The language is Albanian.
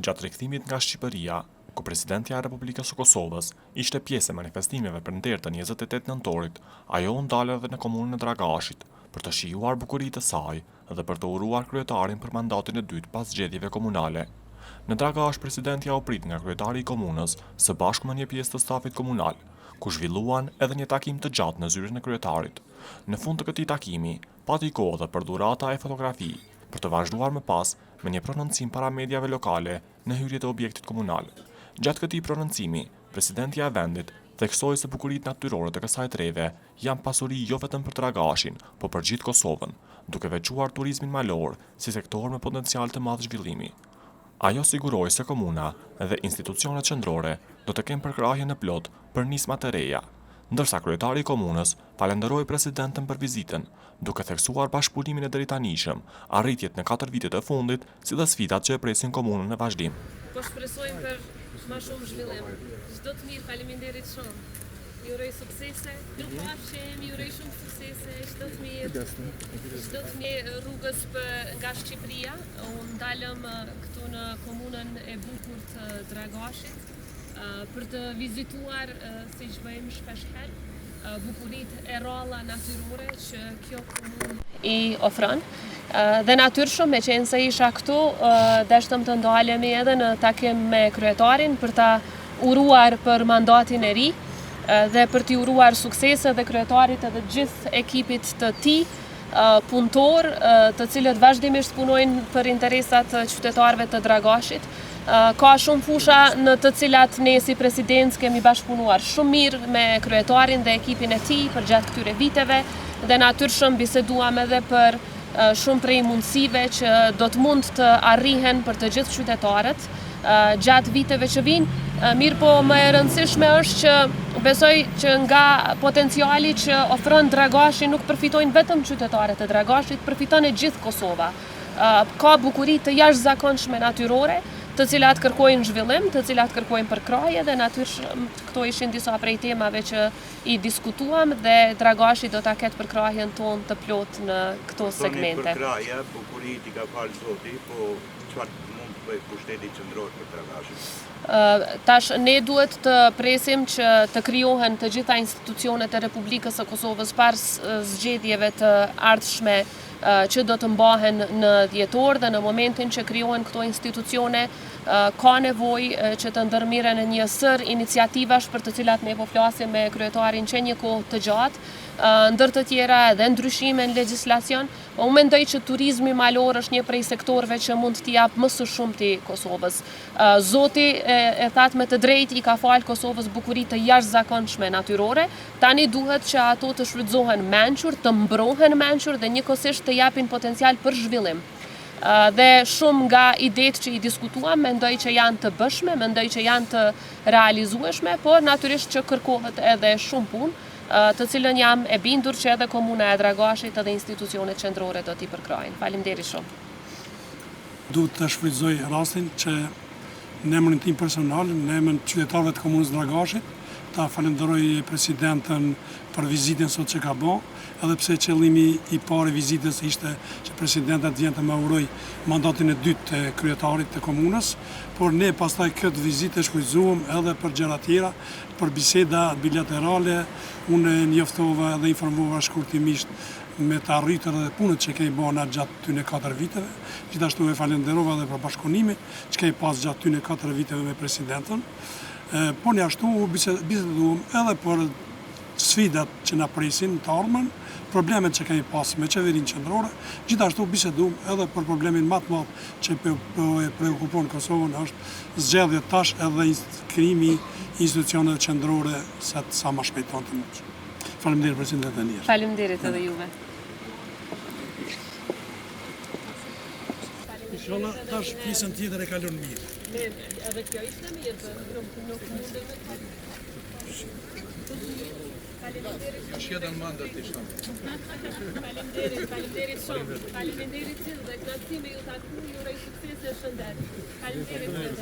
Gjatë rikthimit nga Shqipëria, ku presidentja e Republikës së Kosovës ishte pjesë e manifestimeve për ndërtën 28 nëntorit, ajo u ndal edhe në komunën e Dragashit për të shijuar bukuritë e saj dhe për të uruar kryetarin për mandatin e dytë pas zgjedhjeve komunale. Në Dragash, presidentja u prit nga kryetari i komunës së bashku me një pjesë të stafit komunal, ku zhvilluan edhe një takim të gjatë në zyrën e kryetarit. Në fund të këtij takimi, pati kohë dhe për dhurata e fotografi, për të vazhduar më pas me një prononcim para mediave lokale në hyrje të objektit komunal. Gjatë këtij prononcimi, presidentja e vendit theksoi se bukuritë natyrore të kësaj treve janë pasuri jo vetëm për Dragashin, por për gjithë Kosovën, duke veçuar turizmin malor si sektor me potencial të madh zhvillimi. Ajo siguroi se komuna dhe institucionet qendrore do të kenë përkrahje në plot për nismat e reja, ndërsa kryetari i komunës falenderoi presidentën për vizitën, duke theksuar bashkëpunimin e drejtanishëm, arritjet në 4 vitet e fundit, si dhe sfidat që e presin komunën në vazhdim. Po shpresojmë për më shumë zhvillim. Çdo të mirë, faleminderit shumë. Ju uroj suksese, ju pafshim, ju uroj shumë suksese, çdo të mirë. Çdo të mirë rrugës nga Shqipëria. Unë dalëm këtu në komunën e bukur të Dragashit për të vizituar, siç bëjmë shpesh herë, bukuritë e rralla natyrore që kjo komunë i ofron. Dhe natyrshëm, me qenë se isha këtu, deshtëm të ndalemi edhe në takim me kryetarin për ta uruar për mandatin e ri dhe për t'i uruar suksese dhe kryetarit edhe gjithë ekipit të tij punëtor, të cilët vazhdimisht punojnë për interesat qytetarëve të Dragashit. Ka shumë fusha në të cilat ne si presidencë kemi bashkëpunuar shumë mirë me kryetarin dhe ekipin e tij për gjatë këtyre viteve dhe natyrshëm biseduam edhe për shumë prej mundësive që do të mund të arrihen për të gjithë qytetarët gjatë viteve që vinë. Mirë po më e rëndësishme është që besoj që nga potenciali që ofron Dragashi nuk përfitojnë vetëm qytetarët e Dragashit, përfiton e gjithë Kosova. Ka bukuri të jashtëzakonshme natyrore, të cilat kërkojnë zhvillim, të cilat kërkojnë përkrahje dhe natyrisht këto ishin disa prej temave që i diskutuam dhe Dragashi do ta ketë përkrahjen tonë të plot në këto segmente. Përkrahja, bukuritë i ka falë Zoti, po çfarë mund të bëjë pushteti qendror për Dragashin? Tash ne duhet të presim që të krijohen të gjitha institucionet e Republikës së Kosovës pas zgjedhjeve të ardhshme që do të mbahen në dhjetor dhe në momentin që krijohen këto institucione ka nevojë që të ndërmirren në një sër iniciativash për të cilat ne po flasim me kryetarin që një kohë të gjatë, ndër të tjera edhe ndryshime në legjislacion. Unë mendoj që turizmi malor është një prej sektorëve që mund t'i jap më së shumti Kosovës. Zoti e that me të drejtë i ka falë Kosovës bukuri të jashtëzakonshme natyrore, tani duhet që ato të shfrytëzohen mençur, të mbrohen mençur dhe njëkohësisht të japin potencial për zhvillim. Dhe shumë nga idetë që i diskutuam, mendoj që janë të bëshme, mendoj që janë të realizueshme, por natyrisht që kërkohet edhe shumë punë, të cilën jam e bindur që edhe komuna e Dragashit edhe institucionet qendrore do t'i përkrajnë. Faleminderit shumë. Duhet të shfrytëzoj rastin që në emrin tim personal, në emrin qytetarëve të komunës Dragashit, ta falenderoj presidentën për vizitën sot që ka bë, edhe pse qëllimi i parë i vizitës ishte që presidenta të vjen të më uroj mandatin e dytë të kryetarit të komunës, por ne pastaj këtë vizitë e shfrytëzuam edhe për gjëra tjera, për biseda bilaterale. Unë njoftova dhe informova shkurtimisht me të arritër dhe punët që kemi bërë gjatë tyne 4 viteve. Gjithashtu e falenderova edhe për bashkëpunimin që kemi pas gjatë tyne 4 viteve me presidentën. Po një ashtu biseduam edhe për sfidat që na presin të ardhmen, problemet që kemi pas me qeverinë qendrore, gjithashtu biseduam edhe për problemin më të madh që e preokupon Kosovën është zgjedhja tash edhe krijimi institucioneve qendrore sa më shpejt të mundshëm. Faleminderit presidente Anier. Faleminderit edhe juve. Inshallah tash pjesën tjetër e kalon mirë. Edhe kjo ishte mirë, nuk mundem me të. Shjedën mandat të ishtë. Faleminderit shumë. Faleminderit që dhe kënaqësi me ju taku, ju uroj suksese e shëndet. Faleminderit.